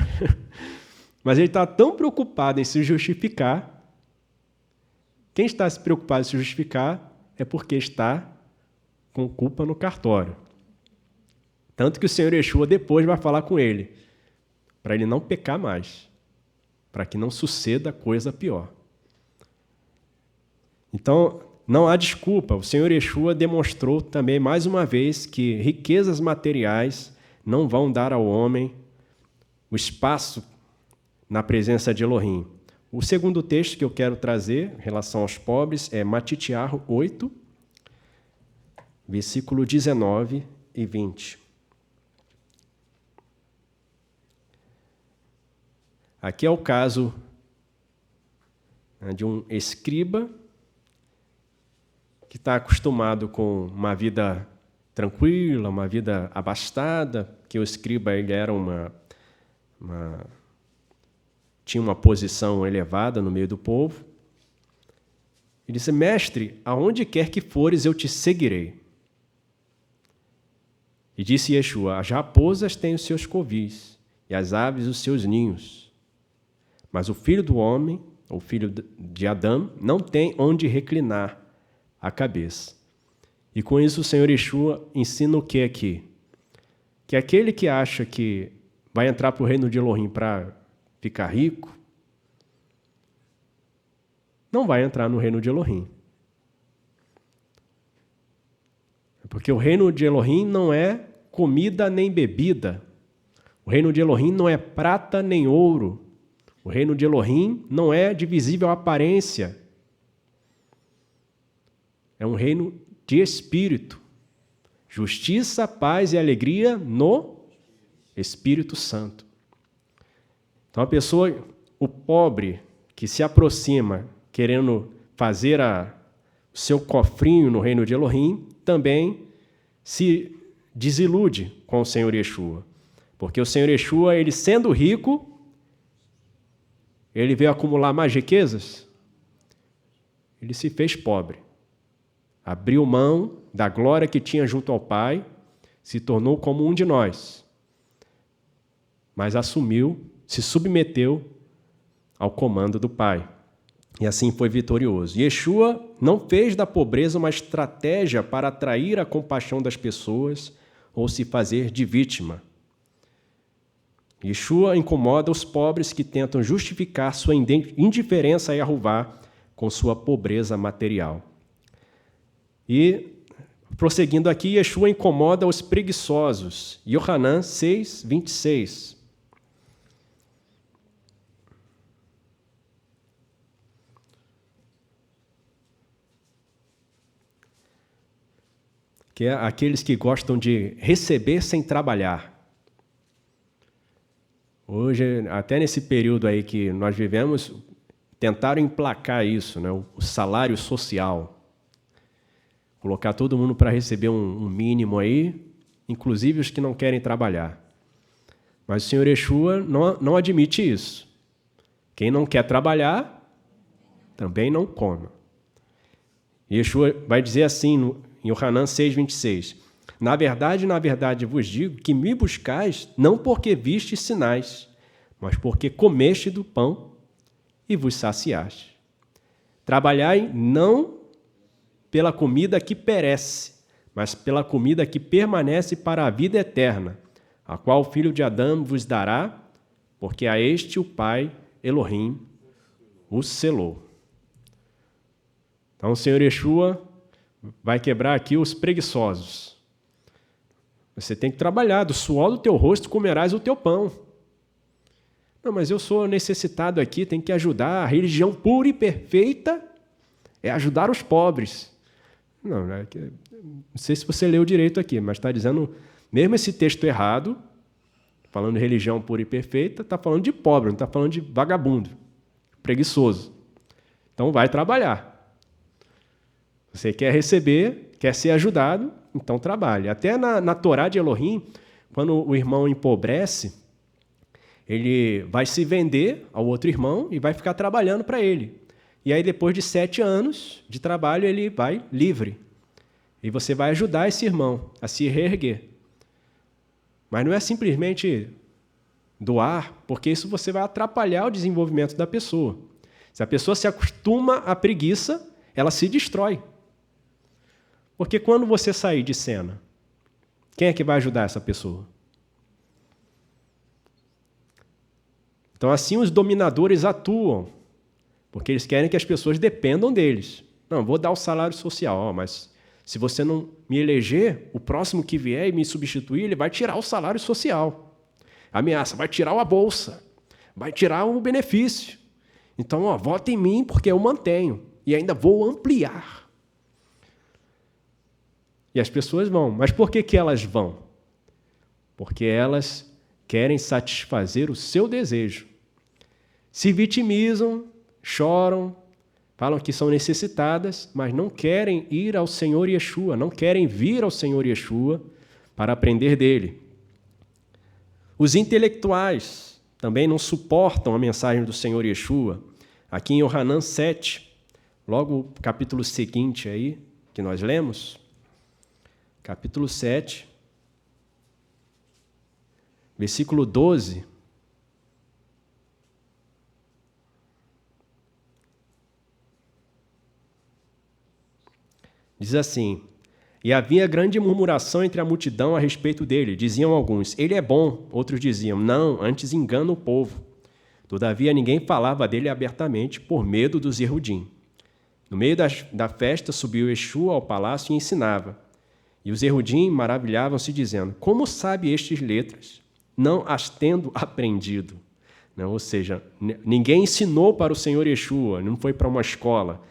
Mas ele está tão preocupado em se justificar. Quem está se preocupado em se justificar é porque está com culpa no cartório. Tanto que o Senhor Yeshua depois vai falar com ele, para ele não pecar mais, para que não suceda coisa pior. Então, não há desculpa. O Senhor Yeshua demonstrou também mais uma vez que riquezas materiais não vão dar ao homem o espaço na presença de Elohim. O segundo texto que eu quero trazer em relação aos pobres é Matitiahu 8, versículo 19 e 20. Aqui é o caso de um escriba que está acostumado com uma vida tranquila, uma vida abastada, que o escriba ele era tinha uma posição elevada no meio do povo. Ele disse, mestre, aonde quer que fores, eu te seguirei. E disse Yeshua, as raposas têm os seus covis, e as aves os seus ninhos. Mas o filho do homem, o filho de Adão, não tem onde reclinar a cabeça. E com isso o Senhor Yeshua ensina o que aqui? Que aquele que acha que vai entrar para o reino de Elohim para ficar rico, não vai entrar no reino de Elohim. Porque o reino de Elohim não é comida nem bebida. O reino de Elohim não é prata nem ouro. O reino de Elohim não é de visível aparência. É um reino de espírito. Justiça, paz e alegria no Espírito Santo. Então a pessoa, o pobre que se aproxima querendo fazer o seu cofrinho no reino de Elohim, também se desilude com o Senhor Yeshua. Porque o Senhor Yeshua, ele sendo rico, ele veio acumular mais riquezas, ele se fez pobre. Abriu mão da glória que tinha junto ao Pai, se tornou como um de nós, mas assumiu, se submeteu ao comando do Pai. E assim foi vitorioso. Yeshua não fez da pobreza uma estratégia para atrair a compaixão das pessoas ou se fazer de vítima. Yeshua incomoda os pobres que tentam justificar sua indiferença a Yahová com sua pobreza material. E, prosseguindo aqui, Yeshua incomoda os preguiçosos. Yohanan 6, 26. Que é aqueles que gostam de receber sem trabalhar. Hoje, até nesse período aí que nós vivemos, tentaram emplacar isso, né? O salário social. Colocar todo mundo para receber um mínimo aí, inclusive os que não querem trabalhar. Mas o Senhor Yeshua não admite isso. Quem não quer trabalhar, também não come. Yeshua vai dizer assim em Yohanan 6, 26. Na verdade vos digo que me buscais não porque vistes sinais, mas porque comeste do pão e vos saciaste. Trabalhai não pela comida que perece, mas pela comida que permanece para a vida eterna, a qual o Filho de Adão vos dará, porque a este o Pai, Elohim, o selou. Então o Senhor Yeshua vai quebrar aqui os preguiçosos. Você tem que trabalhar, do suor do teu rosto comerás o teu pão. Não, mas eu sou necessitado aqui, tenho que ajudar. A religião pura e perfeita é ajudar os pobres. Não sei se você leu direito aqui, mas está dizendo, mesmo esse texto errado, falando de religião pura e perfeita, está falando de pobre, não está falando de vagabundo, preguiçoso. Então vai trabalhar. Você quer receber, quer ser ajudado, então trabalhe. Até na Torá de Elohim, quando o irmão empobrece, ele vai se vender ao outro irmão e vai ficar trabalhando para ele. E aí, depois de 7 anos de trabalho, ele vai livre. E você vai ajudar esse irmão a se reerguer. Mas não é simplesmente doar, porque isso você vai atrapalhar o desenvolvimento da pessoa. Se a pessoa se acostuma à preguiça, ela se destrói. Porque quando você sair de cena, quem é que vai ajudar essa pessoa? Então, assim, os dominadores atuam, porque eles querem que as pessoas dependam deles. Não, vou dar o salário social, mas se você não me eleger, o próximo que vier e me substituir, ele vai tirar o salário social. Ameaça, vai tirar a bolsa, vai tirar o benefício. Então, vota em mim porque eu mantenho e ainda vou ampliar. E as pessoas vão. Mas por que elas vão? Porque elas querem satisfazer o seu desejo. Se vitimizam, choram, falam que são necessitadas, mas não querem ir ao Senhor Yeshua, não querem vir ao Senhor Yeshua para aprender dele. Os intelectuais também não suportam a mensagem do Senhor Yeshua. Aqui em Yohanan 7, logo o capítulo seguinte aí, que nós lemos, capítulo 7, versículo 12, diz assim: e havia grande murmuração entre a multidão a respeito dele. Diziam alguns, ele é bom. Outros diziam, não, antes engana o povo. Todavia ninguém falava dele abertamente, por medo dos Yehudim. No meio da festa subiu Yeshua ao palácio e ensinava. E os Yehudim maravilhavam-se, dizendo, como sabe estas letras, não as tendo aprendido? Não, ou seja, ninguém ensinou para o Senhor Yeshua, não foi para uma escola.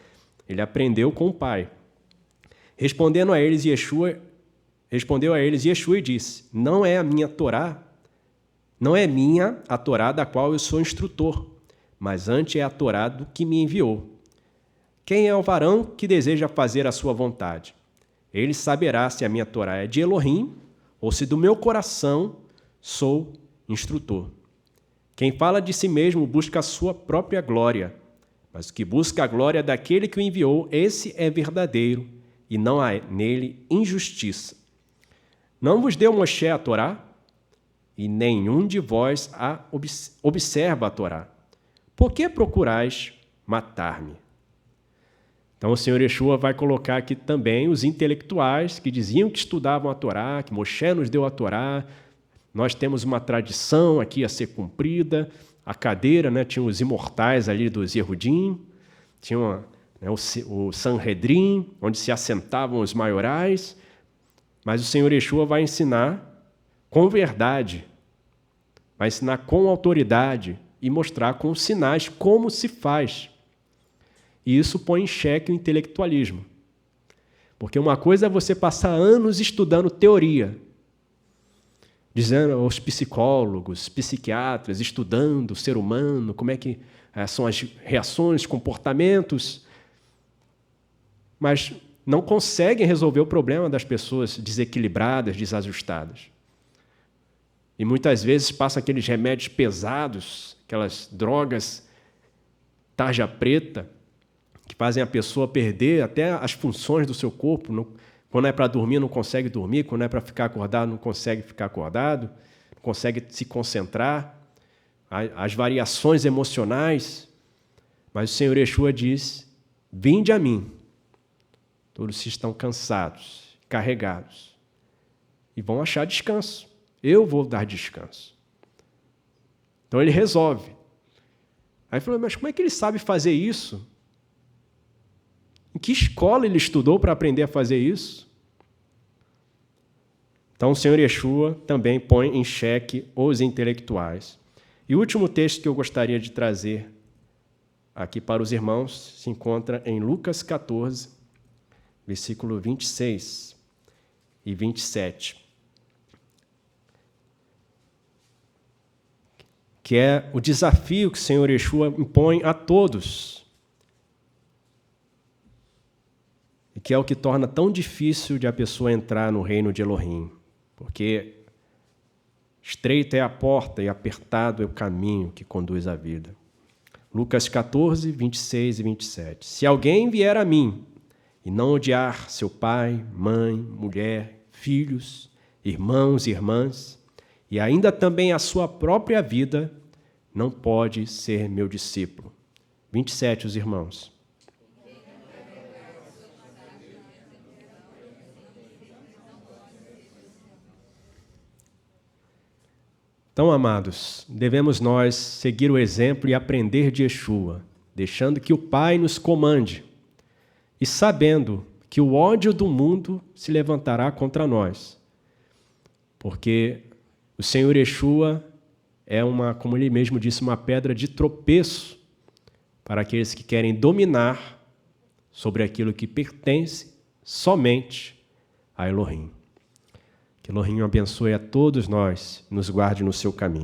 Ele aprendeu com o Pai. Respondeu a eles Yeshua e disse, não é minha a Torá da qual eu sou instrutor, mas antes é a Torá do que me enviou. Quem é o varão que deseja fazer a sua vontade? Ele saberá se a minha Torá é de Elohim ou se do meu coração sou instrutor. Quem fala de si mesmo busca a sua própria glória, mas o que busca a glória daquele que o enviou, esse é verdadeiro, e não há nele injustiça. Não vos deu Moshe a Torá? E nenhum de vós observa a Torá. Por que procurais matar-me? Então o Senhor Yeshua vai colocar aqui também os intelectuais que diziam que estudavam a Torá, que Moshe nos deu a Torá. Nós temos uma tradição aqui a ser cumprida. A cadeira, né, tinha os imortais ali dos Yehudim, tinha o Sanhedrin, onde se assentavam os maiorais. Mas o Senhor Yeshua vai ensinar com verdade, vai ensinar com autoridade e mostrar com sinais como se faz. E isso põe em xeque o intelectualismo. Porque uma coisa é você passar anos estudando teoria, dizendo aos psicólogos, psiquiatras, estudando o ser humano, como é que são as reações, comportamentos, mas não conseguem resolver o problema das pessoas desequilibradas, desajustadas. E muitas vezes passam aqueles remédios pesados, aquelas drogas tarja preta, que fazem a pessoa perder até as funções do seu corpo. Quando é para dormir, não consegue dormir. Quando é para ficar acordado, não consegue ficar acordado. Não consegue se concentrar. As variações emocionais. Mas o Senhor Yeshua diz Vinde a mim, todos que estão cansados, carregados, e vão achar descanso. Eu vou dar descanso. Então ele resolve. Aí falou, mas como é que ele sabe fazer isso? Em que escola ele estudou para aprender a fazer isso? Então o Senhor Yeshua também põe em xeque os intelectuais. E o último texto que eu gostaria de trazer aqui para os irmãos se encontra em Lucas 14, versículo 26 e 27, que é o desafio que o Senhor Yeshua impõe a todos, e que é o que torna tão difícil de a pessoa entrar no reino de Elohim, porque estreita é a porta e apertado é o caminho que conduz à vida. Lucas 14, 26 e 27. Se alguém vier a mim e não odiar seu pai, mãe, mulher, filhos, irmãos e irmãs, e ainda também a sua própria vida, não pode ser meu discípulo. 27, os irmãos. Então, amados, devemos nós seguir o exemplo e aprender de Yeshua, deixando que o Pai nos comande e sabendo que o ódio do mundo se levantará contra nós, porque o Senhor Yeshua é como ele mesmo disse, uma pedra de tropeço para aqueles que querem dominar sobre aquilo que pertence somente a Elohim. Que Elohim abençoe a todos nós e nos guarde no seu caminho.